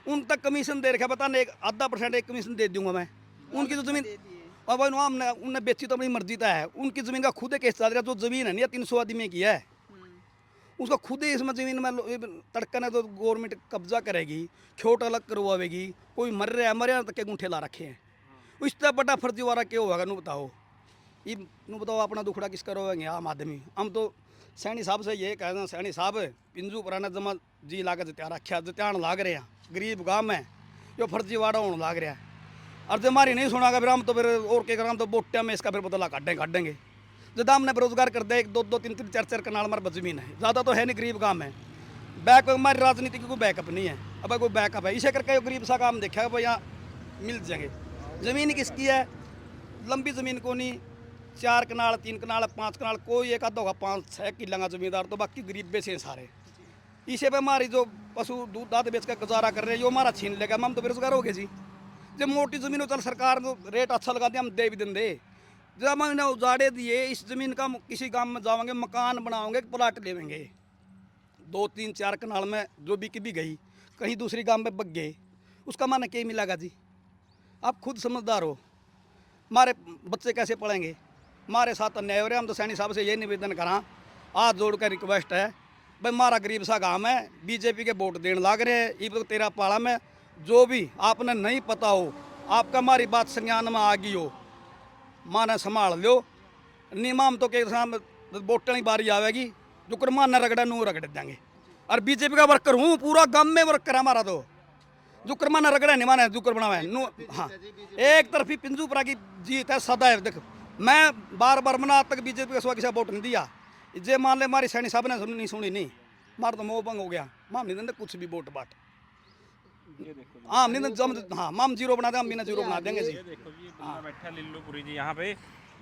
[SPEAKER 6] उन तक कमीशन दे रखा, पता नहीं 0.5% एक कमीशन दे दूंगा मैं। उनकी जो जमीन और भाई हमने उनने बेची तो अपनी मर्जी का है, उनकी जमीन का खुद केस चल रहा, जो जमीन है नहीं 300 आदमी की है, उसका खुद ही इसमें जमीन में तड़कन है तो गवर्नमेंट कब्जा करेगी, छोट अलग करवाएगी। कोई मर रहा है, मरे तक के गुंठे ला रखे हैं। इससे बड़ा फर्जी वाला क्या होगा नू बताओ। ये नू बताओ अपना दुखड़ा किस करोगे आम आदमी। हम तो सैनी साहब से ये कहना, सैनी साहब पिंजू पुराना जमा जी लाकर जत्या रखा, जत्यान लाग रहे हैं, गरीब गांव में जो फर्जी वाड़ा होने लाग रहा है। और जब हमारी नहीं सुनागा फिर हम तो फिर और क्या करें, तो बोटिया में इसका फिर बदला काटेंगे। जब हमने बेरोजगार कर दिया, 1 2 3 4 कनाल हमारे जमीन है, ज़्यादा तो है नहीं, गरीब गांव में बैक हमारी राजनीति की कोई बैकअप नहीं है। अब कोई बैकअप है, इसे करके गरीब सा काम देखा भाई यहाँ मिल जाएंगे। ज़मीन किसकी है, लंबी ज़मीन को नहीं, 4 कनाल 3 कनाल 5 कनाल, कोई एक आधा होगा 5-6 किला जमींदार, तो बाकी गरीब बेचे सारे। इसे पे हमारी जो पशु दूध दाद बेच कर गुजारा कर रहे हैं, जो हमारा छीन लेगा, हम तो बेरोजगार हो गए जी। जब मोटी ज़मीन हो, चल सरकार जो रेट अच्छा लगा दिया, हम दे भी दे। जब हमने उजाड़े दिए, इस ज़मीन का किसी गांव में जाओगे, मकान बनाओगे, प्लाट लेवेंगे, 2 3 4 कनाल में जो बिक भी गई, कहीं दूसरी गांव में बग गए, उसका माना क्या मिलेगा जी। आप खुद समझदार हो, हमारे बच्चे कैसे पढ़ेंगे, हमारे साथ अन्याय हो रहे। हम तो सैनी साहब से ये निवेदन करा, हाथ जोड़ कर रिक्वेस्ट है भाई, हमारा गरीब सा गांव है, बीजेपी के वोट देने लाग रहे हैं, ये तो तेरा पाला में जो भी आपने नहीं पता हो, आपका हमारी बात संज्ञान में आ गई हो, माने संभाल लो। निमाम तो के वोटों की बारी आवेगी, जो कर माना रगड़ा नू रगड़ देंगे। और बीजेपी का वर्कर हूँ, पूरा गांव में वर्कर है हमारा, तो जुकर माना रगड़ा नहीं माना जुकर बनावा नू। हाँ, एक तरफी पिंजूपुरा की जीत है सदा है। देख मैं बार मना, आज तक बीजेपी का किसी वोट नहीं दिया। जे मान ले हमारी सैनी साहब ने नहीं सुनी, नहीं मार तो मोह भंग हो गया, माम नहीं देंगे कुछ भी वोट बाट। हाँ नहीं जम, हाँ माम 0 बना दे, हम बिना 0 बना देंगे जी।
[SPEAKER 5] देखो जी, बंदा बैठा लिल्लूपुरी जी यहाँ पे,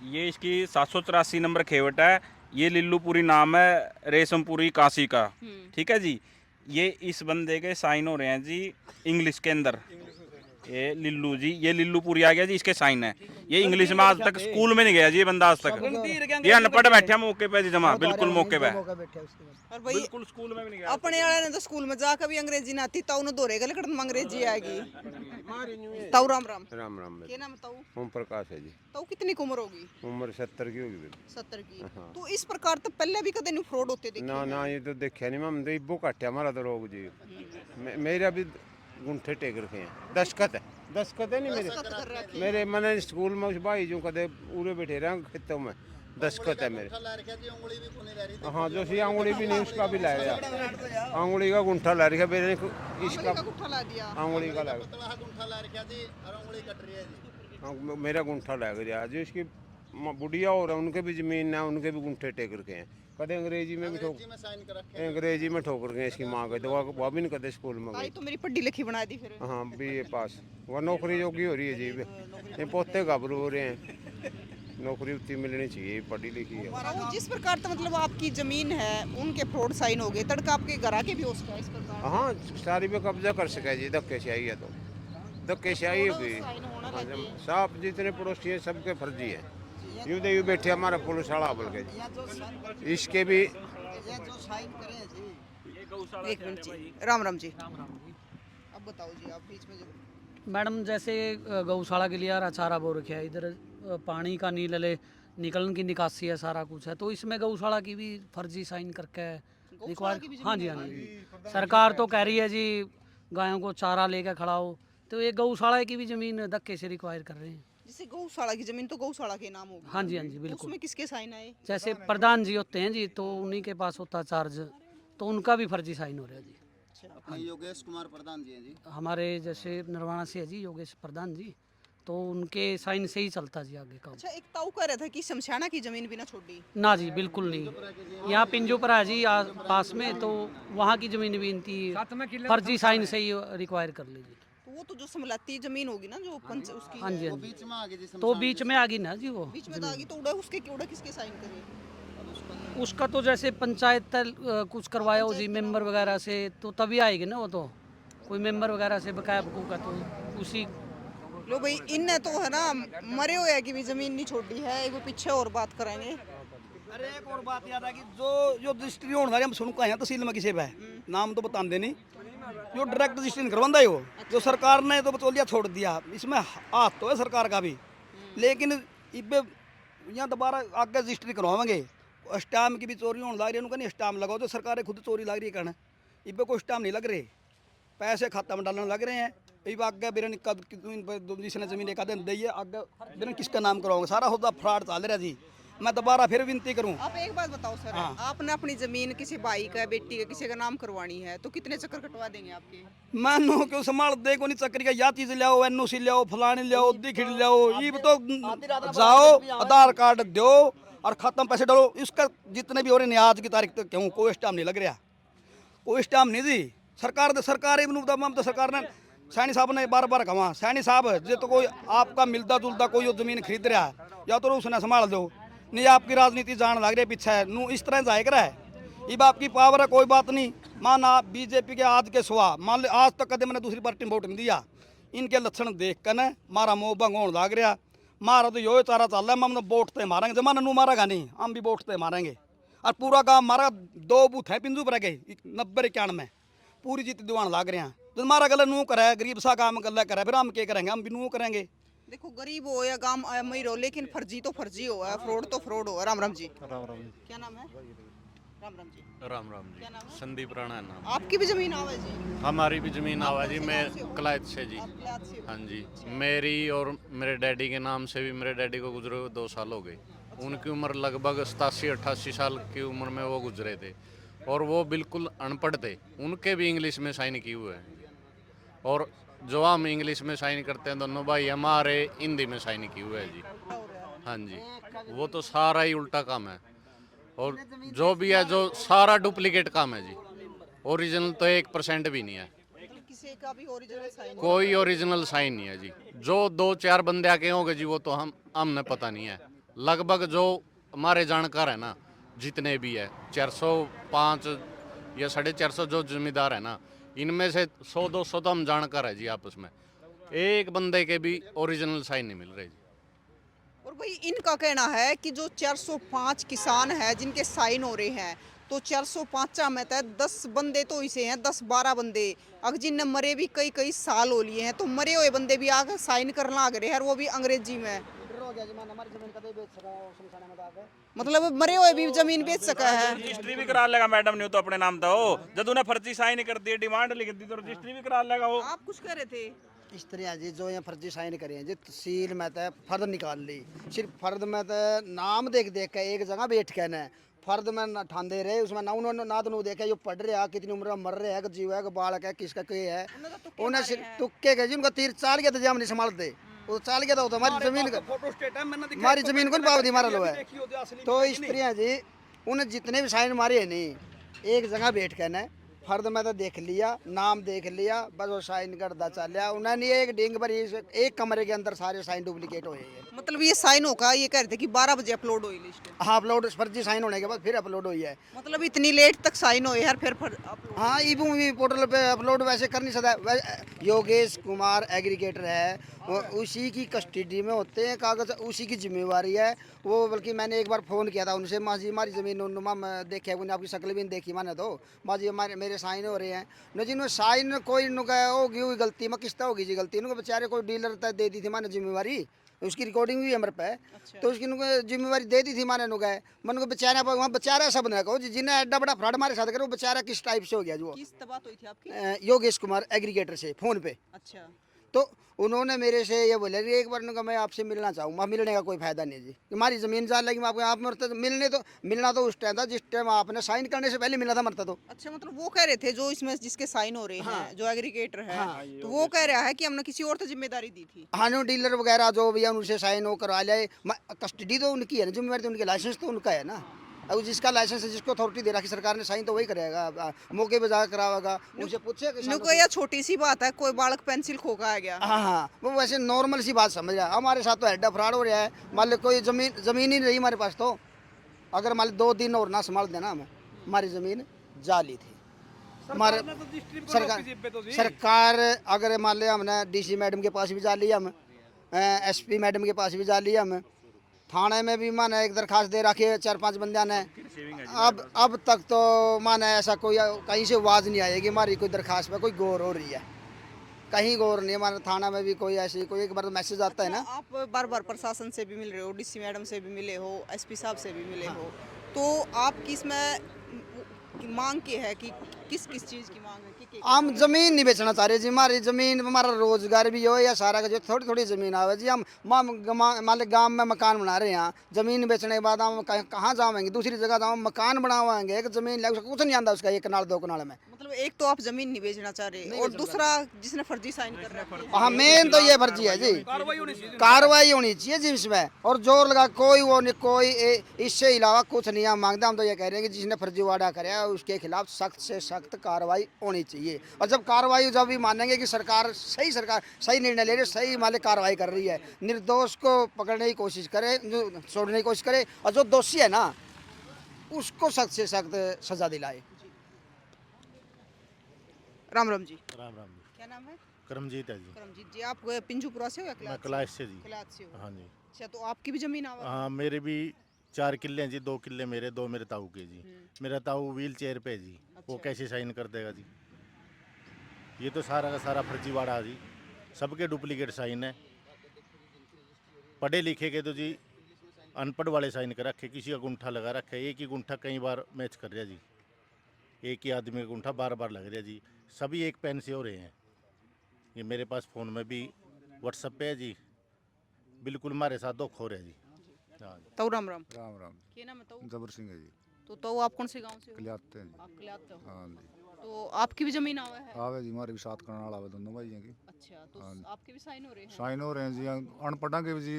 [SPEAKER 5] ये इसकी 784 नंबर खेवट है। ये लिल्लूपुरी नाम है, रेशमपुरी काशी का, ठीक है जी। ये इस बंदे के साइन हो रहे हैं जी इंग्लिश के अंदर। ये लिल्लू जी, ये लिल्लूपुरी आ गया जी, इसके साइन है। ये इंग्लिश में आज तक स्कूल में नहीं गया जी ये बंदा आज तक। ये अनपढ़ बैठा मौके पे जी, जमा बिल्कुल मौके पे,
[SPEAKER 2] और भाई
[SPEAKER 5] बिल्कुल स्कूल में भी नहीं गया।
[SPEAKER 2] अपने वाले ने तो स्कूल में जाकर भी अंग्रेजी ना आती, ताऊ ने दोरे गले कड़न में अंग्रेजी आएगी। ताऊ राम राम।
[SPEAKER 8] राम राम।
[SPEAKER 2] क्या नाम है ताऊ?
[SPEAKER 8] ओम प्रकाश है जी।
[SPEAKER 2] ताऊ कितनी की उम्र होगी?
[SPEAKER 8] उम्र 70 की होगी।
[SPEAKER 2] 70 की। तो इस प्रकार तो पहले भी कदे नहीं फ्रॉड होते देखे?
[SPEAKER 8] ना ये तो देखा नहीं, हम तो इबो काटे हमारा तो रोग जी। मेरा भी गुंठे टेक रखे हैं, दस्खत है नहीं मेरे। मेरे मैंने स्कूल में उस भाई जो कदे पूरे बैठे रहे खेतों में, दस्खत है मेरे। हाँ जो सी अंगुली भी नहीं उसका भी लाया, अंगुली का गुंठा ला रखा मेरे, इसका
[SPEAKER 2] ला दिया।
[SPEAKER 8] अंगुली का लग मेरा गुंठा लग गया जी। इसकी बुढ़िया हो रहा है, उनके भी जमीन है, उनके भी गुंठे टेक रखे हैं। कदे अंग्रेजी में भी अंग्रेजी में ठोक रखे हैं इसकी माँ के, तो वह भी नहीं कदे स्कूल में गई।
[SPEAKER 2] तो मेरी पढ़ी लिखी बना दी फिर।
[SPEAKER 8] हाँ BA पास, वह नौकरी योग्य हो रही है जी। ये पोते घबरू हो रहे हैं, नौकरी उतनी मिलनी चाहिए, पढ़ी लिखी है।
[SPEAKER 2] तो जिस प्रकार तो मतलब आपकी जमीन है, उनके फ्रॉड साइन हो गए, तड़का आपके घर के भी हो सकता है इस प्रकार।
[SPEAKER 8] हाँ सारी पे कब्जा कर सके जी, धक्के से आई है तो धक्के से आई होगी। साहब जितने पड़ोसी हैं सबके फर्जी है, यूँ दे यूँ बैठे हमारा पुलिस वाला बोल के जी। इसके भी
[SPEAKER 2] एक मिनट जी, राम राम जी। अब बताओ जी, आप बीच में जो
[SPEAKER 9] मैडम जैसे गौशाला के लिए यार अचारा बो रखा है, इधर पानी का नील ले निकलन की निकासी है, सारा कुछ है, तो इसमें गौशाला की भी फर्जी साइन करके रिक्वायर। हाँ जी हाँ जी, सरकार तो कह रही है जी गायों को चारा लेकर खड़ा हो, तो ये गौशाला की भी ज़मीन धक्के से रिक्वायर कर रहे हैं।
[SPEAKER 2] जैसे गौशाला की जमीन तो गौशाला के नाम होगी।
[SPEAKER 9] हाँ जी बिल्कुल।
[SPEAKER 2] उसमें किसके साइन आए?
[SPEAKER 9] जैसे प्रधान जी होते हैं जी, तो उन्हीं के पास होता चार्ज, तो उनका भी फर्जी साइन हो रहा है जी।
[SPEAKER 1] अपने योगेश कुमार प्रधान जी हैं जी,
[SPEAKER 9] हमारे जैसे नरवाना से है जी योगेश प्रधान जी, तो उनके साइन से ही चलता जी आगे काम।
[SPEAKER 2] अच्छा, एक ताऊ कह रहा था कि शमशाना की जमीन भी ना छोड़ी।
[SPEAKER 9] ना जी बिल्कुल नहीं, यहाँ पिंजोपरा है जी पास में, तो वहाँ की ज़मीन भी इनकी फर्जी साइन से ही रिक्वायर कर लीजिए।
[SPEAKER 2] तो वो तो जो समलती जमीन होगी ना, जो पंच उसकी
[SPEAKER 9] हाँ जी हाँ जी,
[SPEAKER 1] बीच में आ गई जी,
[SPEAKER 9] तो बीच में आ गई ना जी वो।
[SPEAKER 2] बीच में दागी, तो उड़ा उसके उड़ा किसके साइन करे?
[SPEAKER 9] उसका तो जैसे पंचायत कुछ करवाया हो जी मेंबर वगैरह से, तो तभी आएगी ना वो, तो कोई मेंबर वगैरह से बकाया बकू का, तो उसी।
[SPEAKER 2] लो भाई, इनने तो है ना मरे हुए की भी जमीन नहीं छोड़ी है। एक वो पीछे और बात करेंगे।
[SPEAKER 6] अरे एक और बात याद है कि जो रजिस्ट्री होने वाली हम सुनका है तहसील में किसी पे नाम तो बता नहीं, जो डायरेक्ट रजिस्ट्री करवांदा है वो, जो सरकार ने तो बचौलिया छोड़ दिया। इसमें हाथ तो है सरकार का भी, लेकिन इबे यहाँ दोबारा आगे रजिस्ट्री करवाएंगे। स्टाम्प की भी चोरी होने लग रही है, उनका नहीं स्टाम्प लगाओ, तो सरकार खुद चोरी लग रही है कहना, इबे कोई स्टाम्प नहीं लग रहे, पैसे खाता में डालने लग रहे हैं। इब आगे बिरन जिसने जमीन एक दिन दी है, आगे बिरन किसका नाम करवाओगे, सारा होता फ्रॉड चल रहा जी। मैं दोबारा फिर विनती करूं।
[SPEAKER 2] आप एक बात बताओ सर, आपने अपनी जमीन किसी भाई का, बेटी का, किसी का नाम करवानी है, तो कितने चक्कर कटवा देंगे आपके?
[SPEAKER 6] मानो क्यों संभाल दे को नहीं चक्कर का, या चीज लियाओ, NOC लियाओ, फलानी लियाओ, दिखड़ी लियाओ, ये तो जाओ आधार कार्ड दो और खत्म, पैसे डालो। इसका जितने भी हो रहे हैं आज की तारीख तक क्यों कोई स्टाम्प नहीं लग रहा, कोई स्टाम्प नहीं दी। सरकार तो सरकार ने सैनी साहब ने बार बार कहा, सैनी साहब जो तो कोई आपका मिलता जुलता कोई जमीन खरीद रहा है, या तो उसने संभाल दो, नहीं आपकी राजनीति जान लग रही है पीछे है, नू इस तरह जाए करा है। अब आपकी पावर है, कोई बात नहीं, मान आप BJP के आज के सुहा मान लो, आज तक कदम मैंने दूसरी पार्टी में वोट नहीं दिया, इनके लक्षण देख कर न मारा मोह भंग होने लग रहा। मारा तो यो चारा चल रहा है, हम वोट तो मारेंगे, जमाना नू मारेगा नहीं, हम भी वोट तो मारेंगे। और पूरा गाँव मारा, 2 बूथ है पिंजू पर गए 90-91 पूरी जीत दीवान लग रहे हैं। तो हमारा गला नू करे, गरीब सा काम गला करे, फिर हम क्या करेंगे, हम भी नू करेंगे।
[SPEAKER 2] देखो गरीब हो या गांव अमीर हो, लेकिन फर्जी तो फर्जी हो, फ्रॉड तो फ्रॉड हो। राम राम जी।
[SPEAKER 10] राम राम जी।
[SPEAKER 2] क्या नाम है? राम राम जी।
[SPEAKER 10] राम राम जी।
[SPEAKER 2] क्या नाम है?
[SPEAKER 10] संदीप राणा है नाम।
[SPEAKER 2] आपकी भी जमीन आवा जी?
[SPEAKER 10] हमारी भी जमीन आवा जी, मैं
[SPEAKER 2] कौन से हो?
[SPEAKER 10] कलायत से जी।
[SPEAKER 2] आप गुजरात से हो?
[SPEAKER 10] हाँ जी, मेरी और मेरे डैडी के नाम से भी, मेरे डैडी को गुजरे हुए 2 साल हो गए। उनकी उम्र लगभग 87-88 साल की उम्र में वो गुजरे थे, और वो बिल्कुल अनपढ़ थे। उनके भी इंग्लिश में साइन किए हुए हैं, और जो हम इंग्लिश में साइन करते हैं दोनों भाई, हमारे हिंदी में साइन किए हुए हैं जी। हाँ जी, वो तो सारा ही उल्टा काम है, और जो भी है जो सारा डुप्लीकेट काम है जी। ओरिजिनल तो 1% भी नहीं है,
[SPEAKER 2] किसी का भी ओरिजिनल साइन?
[SPEAKER 10] कोई ओरिजिनल साइन नहीं है जी। जो 2-4 बंदे आके होंगे जी, वो तो हमने पता नहीं है। लगभग जो हमारे जानकार है ना, जितने भी है 405 या 450 जो जिम्मेदार है ना, इनमें से 100-200 तो हम जानकार है जी आपस में। एक बंदे के भी ओरिजिनल साइन नहीं मिल रहे जी।
[SPEAKER 2] और भाई इनका कहना है कि जो 405 किसान है जिनके साइन हो रहे हैं, तो 405 में तय 10 बंदे तो इसे हैं, 10-12 बंदे अगर जिनने मरे भी कई साल हो लिए हैं, तो मरे हुए बंदे भी आकर साइन करना आ गए हैं, वो भी अंग्रेजी में। मतलब मरे हुए भी जमीन बेच सका है।
[SPEAKER 5] रजिस्ट्री भी करा लेगा मैडम ने तो अपने नाम था, जब उन्हें फर्जी साइन कर दिए, डिमांड लिख दी, तो रजिस्ट्री भी करा लेगा वो।
[SPEAKER 2] आप कुछ कह रहे थे?
[SPEAKER 6] इस तरह जी जो यहाँ फर्जी साइन करे हैं जी, तहसील में तो फर्द निकाल ली, सिर्फ फर्द में तो नाम देख देख के एक जगह बैठ के न फर्द में न ठांदे रहे, उसमें ना उन्होंने ना तो देखा जो पढ़ रहा कितनी उम्र में मर रहा है, जीव है बालक है किसका क्या है, उन्हें सिर्फ तुक्के गए जी, उनका तीर चाल गया तो जाम नहीं संभालते, वो चाल गया तो हमारी जमीन हमारी जमीन को पावती मारा लो है। तो इस तरह जी उन्हें जितने भी साइन मारे है नहीं एक जगह बैठ के न फर्द में तो देख लिया, नाम देख लिया, बस वो साइन करता चल रहा, उन्होंने एक डिंग पर एक कमरे के अंदर सारे साइन डुप्लीकेट हुए हैं।
[SPEAKER 2] मतलब ये साइन होगा, ये कह रहे थे कि 12 बजे अपलोड हुई लिस्ट।
[SPEAKER 6] हाँ अपलोड फर्जी साइन होने के बाद फिर अपलोड हुई है।
[SPEAKER 2] मतलब इतनी लेट तक साइन हुए यार, फिर upload।
[SPEAKER 6] हाँ ई मूवी पोर्टल पे अपलोड वैसे कर नहीं सकता, योगेश कुमार एग्रीगेटर है, वो उसी की कस्टडी में होते हैं कागज, उसी की जिम्मेवारी है वो। बल्कि मैंने एक बार फ़ोन किया था उनसे, माँ जी हमारी ज़मीन देखे उन्हें आपकी शक्ल भी नहीं देखी मैंने, तो माँ जी हमारे मेरे साइन हो रहे हैं न जी, उन्होंने साइन कोई होगी हुई गलती में किस्ता होगी जी गलती, उनको बेचारे कोई डीलर तक दे दी थी मैंने जिम्मेवारी, उसकी रिकॉर्डिंग भी हमारे पे। अच्छा। तो उसकी जिम्मेवारी दे दी थी मैंने गए मन को बेचारा वहाँ बेचारा सब ने कहो जिन्हें एड्डा बड़ा फ्रॉड हमारे साथ करे, वो बेचारा किस टाइप से हो गया जो।
[SPEAKER 2] किस बात हुई थी आपकी?
[SPEAKER 6] योगेश कुमार एग्रीगेटर से फ़ोन पे।
[SPEAKER 2] अच्छा।
[SPEAKER 6] तो उन्होंने मेरे से ये बोले कि एक बार उनका मैं आपसे मिलना चाहूँगा, मिलने का कोई फायदा नहीं जी, हमारी ज़मीन जा लगी मैं आपको आप मरते तो मिलना तो उस टाइम था जिस टाइम आपने साइन करने से पहले मिलना था मरता तो।
[SPEAKER 2] अच्छा, मतलब वो कह रहे थे जो इसमें जिसके साइन हो रहे हैं जो एग्रीगेटर है, तो वो कह रहा है कि हमने किसी और तो जिम्मेदारी दी थी।
[SPEAKER 6] हाँ नो डीलर वगैरह जो भी है उनसे साइन वो करवा लिया, कस्टडी तो उनकी है ना, जिम्मेवारी तो उनकी, लाइसेंस तो उनका है ना, अब जिसका लाइसेंस है जिसको अथॉरिटी दे रखी सरकार ने साइन तो वही करेगा, मौके पे जाकर करावेगा, उनसे पूछे
[SPEAKER 2] नुको यह छोटी सी बात है, कोई बालक पेंसिल खो का आ गया।
[SPEAKER 6] हाँ हाँ वो वैसे नॉर्मल सी बात समझ रहा है, हमारे साथ तो हेड्डा फ्रॉड हो रहा है, मान लो कोई ज़मीन ही नहीं हमारे पास, तो अगर मान लो 2 दिन और ना संभाल देना हमें, हमारी ज़मीन जाली थी हमारे सरकार, अगर मान लिया हमने DC मैडम के पास भी जा लिया, हम SP मैडम के पास भी जा लिया, हम थाने में भी माने एक दरखास्त दे रखी है 4-5 बंदिया ने, अब तक तो माने ऐसा कोई कहीं से आवाज़ नहीं आएगी हमारी कोई दरखास्त पे कोई गौर हो रही है, कहीं गौर नहीं है हमारे थाना में भी कोई ऐसी कोई एक बार तो मैसेज आता है ना।
[SPEAKER 2] आप बार बार प्रशासन से भी मिल रहे हो, DC मैडम से भी मिले हो, SP साहब से भी मिले हो, तो आपकी इसमें मांग की है कि किस चीज़ की मांग है कि
[SPEAKER 6] हम जमीन नहीं बेचना चाह रहे जी, हमारी जमीन हमारा रोजगार भी हो या सारा का जो थोड़ी थोड़ी जमीन आवे जी, हम मान गाँव में मकान बना रहे हैं, जमीन बेचने के बाद हम कहाँ जाएंगे, दूसरी जगह जाओ मकान बनावाएंगे, एक जमीन ले कुछ नहीं आता उसका 1 कनाल 2 कनाल में।
[SPEAKER 2] मतलब एक तो आप जमीन नहीं बेचना चाह रहे और दूसरा जिसने फर्जी साइन कर रहा है।
[SPEAKER 6] हाँ मेन तो ये फर्जी है जी, कार्रवाई होनी चाहिए जी इसमें, और जोर लगा कोई वो नहीं, कोई इससे अलावा कुछ नहीं हम मांगते, हम तो ये कह रहे हैं कि जिसने फर्जी वादा कराया उसके खिलाफ सख्त से सख्त कार्रवाई होनी चाहिए, और जब कार्रवाई जब भी मानेंगे कि सरकार सही निर्णय ले रही है, सही मालिक कार्रवाई कर रही है, निर्दोष को पकड़ने की कोशिश करे, जो छोड़ने की कोशिश करे, और जो दोषी है ना उसको सख्त से सख्त सजा दिलाए।
[SPEAKER 2] राम राम जी।
[SPEAKER 11] राम राम जी।
[SPEAKER 2] क्या नाम है?
[SPEAKER 11] करमजीत है जी।
[SPEAKER 2] करमजीत जी, आप पिंजूपुरा से हो या
[SPEAKER 11] मैं क्लास से जी।
[SPEAKER 2] क्लास से हो?
[SPEAKER 11] हाँ जी।
[SPEAKER 2] अच्छा, तो आपकी भी जमीन आवा?
[SPEAKER 11] हाँ मेरे भी 4 किले हैं जी, 2 किले मेरे, 2 मेरे ताऊ के जी। मेरा ताऊ व्हील चेयर पे है जी, वो कैसे साइन कर देगा जी, ये तो सारा का सारा फर्जीवाड़ा जी, सबके डुप्लीकेट साइन है, पढ़े लिखे के तो जी अनपढ़ वाले साइन कर रखे, किसी का गुंठा लगा रखा है, एक ही गुंठा कई बार मैच कर रहा जी, एक ही आदमी का गुंठा बार बार लग रहा जी, सभी एक पेन से हो रहे हैं, ये मेरे पास फ़ोन में भी व्हाट्सएप पे है जी, बिल्कुल हमारे साथ धोखा हो रहा है जी। हाँ जी।
[SPEAKER 2] तो राम राम।
[SPEAKER 3] राम राम।
[SPEAKER 2] क्या नाम है तो?
[SPEAKER 3] जबर सिंह है जी।
[SPEAKER 2] तो आप कौन से गांव से हो?
[SPEAKER 3] कल्याते हैं जी।
[SPEAKER 2] आप कल्याते हो?
[SPEAKER 3] हाँ जी।
[SPEAKER 2] तो आपकी भी जमीन आवा है?
[SPEAKER 3] आवे जी, हमारे भी 7 कनाल आवे दोनों भाइयों की।
[SPEAKER 2] अच्छा, तो आपके भी साइन हो रहे हैं?
[SPEAKER 3] साइन हो रहे हैं जी, अनपढ़ा के भी जी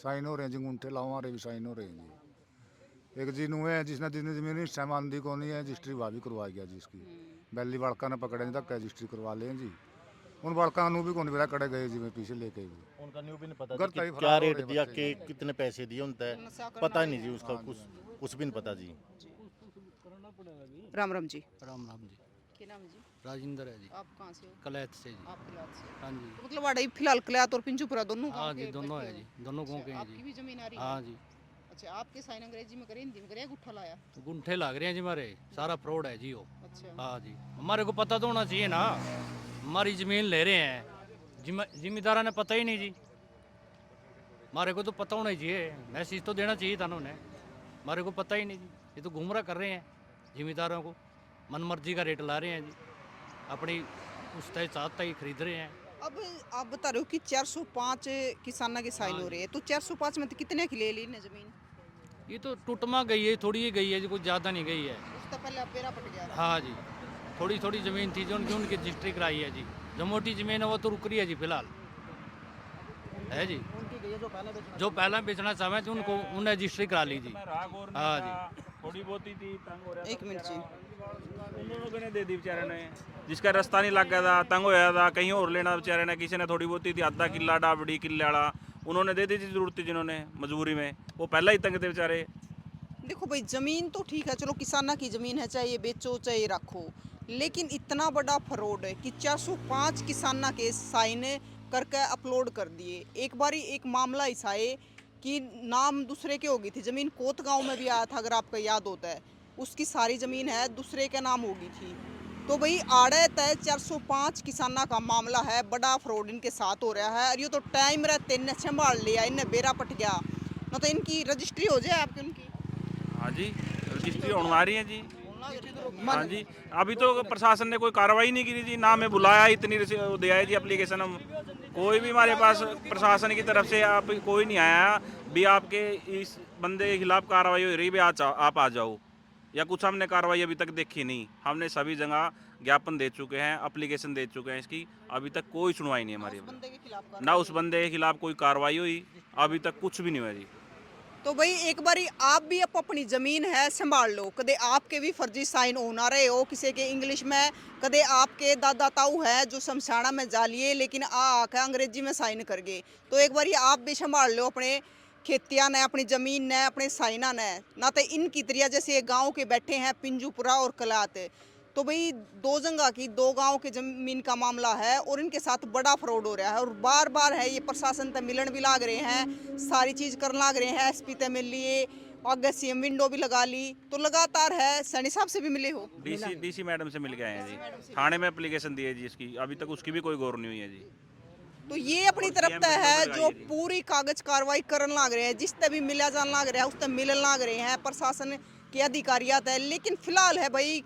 [SPEAKER 3] साइन हो रहे हैं जी, अंगूठे लाओ हमारे भी साइन हो रहे हैं जी। एक जी नुए है जिसने जमीन हिस्सा मानदी को नहीं है, रजिस्ट्री वह भी करवा गया जी इसकी, बैली बालका ने पकड़े धक्का रजिस्ट्री करवा लें जी, उन बालका भी कौन पता कड़े गए जी, मैं पीछे लेके भी
[SPEAKER 11] उनका न्यू भी नहीं पता कि क्या रेट दिया, के कितने पैसे दिए, उनका पता नहीं जी, उसका कुछ भी नहीं पता जी।
[SPEAKER 2] राम राम जी।
[SPEAKER 9] राम राम जी।
[SPEAKER 2] क्या नाम है जी?
[SPEAKER 9] राजेंद्र है जी।
[SPEAKER 2] आप कहाँ से हो?
[SPEAKER 9] कलैत से जी।
[SPEAKER 2] आप कल्यात से?
[SPEAKER 9] हाँ जी।
[SPEAKER 2] तो मतलब वाड़ा फिलहाल कल्यात और पिंजूपुरा दोनों
[SPEAKER 9] हाँ
[SPEAKER 2] गांव
[SPEAKER 9] जी,
[SPEAKER 2] के
[SPEAKER 9] दोनों
[SPEAKER 2] बैठे
[SPEAKER 9] है
[SPEAKER 2] हो?
[SPEAKER 9] जी, दोनों गाँव के हैं
[SPEAKER 2] आपकी
[SPEAKER 9] जी।
[SPEAKER 2] भी जमीन आ रही है?
[SPEAKER 9] हाँ जी।
[SPEAKER 2] अच्छा, आपके साइन अंग्रेजी में करे, हिंदी में करे, गुट्ठा लाया?
[SPEAKER 9] तो गुंठे लग रहे हैं जी हमारे, सारा फ्रॉड है जी वो।
[SPEAKER 2] अच्छा।
[SPEAKER 9] हाँ जी, हमारे को पता तो होना चाहिए ना, हमारी ज़मीन ले रहे हैं, जिम्मेदारा ने पता ही नहीं जी, हमारे को तो पता होना चाहिए, मैसेज तो देना चाहिए था उन्होंने, हमारे को पता ही नहीं जी, ये तो गुमराह कर रहे हैं जिम्मेदारों को, मनमर्जी का रेट ला रहे हैं जी, अपनी उस तय साथ तय खरीद रहे हैं।
[SPEAKER 2] अब आप बता रहे हो कि 405 किसानों के साइन हो रहे हैं, तो 405 में तो कितने की ले ली ने जमीन?
[SPEAKER 9] ये तो टुटमा गई है, थोड़ी ही गई है जी, कुछ ज़्यादा नहीं गई है।
[SPEAKER 2] उससे पहले अब बेरा पट गया था।
[SPEAKER 9] हाँ जी, थोड़ी थोड़ी ज़मीन थी जो उनकी रजिस्ट्री कराई है जी। जो मोटी ज़मीन है वो तो रुक रही है जी फिलहाल, है जी। जो पहले बेचना चाहे थे उनको उन्हें रजिस्ट्री करा ली जी। हाँ जी,
[SPEAKER 5] थोड़ी बहुत ही थी, तंग हो रहा
[SPEAKER 2] एक मिनट जी।
[SPEAKER 5] उन लोगों ने दे दी बेचारे ने, जिसका रास्ता नहीं लग गया था, तंग होया था, कहीं और लेना बेचारे ने, किसी ने थोड़ी बहुत ही थी, आधा किला डाबड़ी किले वाला, उन्होंने दे दी थी जरूरत थी जिन्होंने मजबूरी में, वो पहले ही तंग थे बेचारे।
[SPEAKER 2] देखो भाई, जमीन तो ठीक है, चलो किसाना की जमीन है, चाहे ये बेचो चाहे रखो, लेकिन इतना बड़ा फ्रॉड है कि 405 किसाना के साइन करके अपलोड कर दिए। एक बारी एक मामला ऐसा है कि नाम दूसरे के हो गई थी जमीन, कोत गांव में भी आया था अगर आपको याद होता है, उसकी सारी जमीन है दूसरे के नाम हो गई थी। तो भाई आड़े तय 405 किसाना का मामला है, बड़ा फ्रॉड इनके साथ हो रहा है। और ये तो टाइम रहते इन्हें संभाल लिया, इन्हें बेरा पट गया, न तो इनकी रजिस्ट्री हो जाए आपकी उनकी।
[SPEAKER 5] हाँ जी, रजिस्ट्री होने आ रही है जी। हाँ जी, अभी तो प्रशासन ने कोई कार्रवाई नहीं की जी, ना हमें बुलाया, इतनी दिया है जी एप्लीकेशन, हम कोई भी हमारे पास प्रशासन की तरफ से आप कोई नहीं आया भी आपके इस बंदे के खिलाफ कार्रवाई हो रही है, आप आ जाओ, या कुछ हमने कार्रवाई अभी तक देखी नहीं। हमने सभी जगह ज्ञापन दे चुके हैं, एप्लीकेशन दे चुके हैं इसकी, अभी तक कोई सुनवाई नहीं हमारी, ना उस बंदे के खिलाफ कोई कार्रवाई हुई, अभी तक कुछ भी नहीं हुआ जी।
[SPEAKER 2] तो भाई एक बारी आप भी अपनी जमीन है संभाल लो, कदे आपके भी फर्जी साइन होना रहे हो किसी के इंग्लिश में, कदे आपके दादा ताऊ है जो शमशाना में जा लिए लेकिन आके अंग्रेजी में साइन कर गए, तो एक बारी आप भी संभाल लो अपने खेतिया ने, अपनी जमीन ने, अपने साइना ने, ना तो इनकी तरिया जैसे गाँव के बैठे हैं पिंजूपुरा और कलात, तो भाई दो जगह की दो गांव के जमीन का मामला है और इनके साथ बड़ा फ्रॉड हो रहा है। और बार बार है ये प्रशासन तक मिलन भी लाग रहे हैं, सारी चीज़ कर लाग रहे हैं, एसपी तक मिल लिए, आगे सीएम विंडो भी लगा ली, तो लगातार है। सैनी साहब से भी मिले हो?
[SPEAKER 5] डीसी मैडम से मिल के आए हैं जी, थाने में एप्लीकेशन दी है जी इसकी, अभी तक उसकी भी कोई गौर नहीं हुई है जी।
[SPEAKER 2] तो ये अपनी तरफ तय है जो पूरी कागज कार्रवाई करने लाग रहे हैं, जिस तक भी मिला जाने लाग रहा है उस तक मिलन लाग रहे हैं प्रशासन के अधिकारियात है, लेकिन फिलहाल है भाई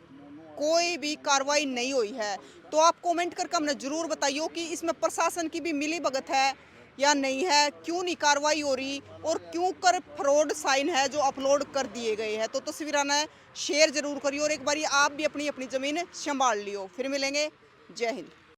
[SPEAKER 2] कोई भी कार्रवाई नहीं हुई है। तो आप कमेंट करके हमने ज़रूर बताइए कि इसमें प्रशासन की भी मिली भगत है या नहीं है, क्यों नहीं कार्रवाई हो रही और क्यों कर फ्रॉड साइन है जो अपलोड कर दिए गए हैं। तो तस्वीरें ने शेयर जरूर करिए और एक बारी आप भी अपनी अपनी ज़मीन संभाल लियो। फिर मिलेंगे, जय हिंद।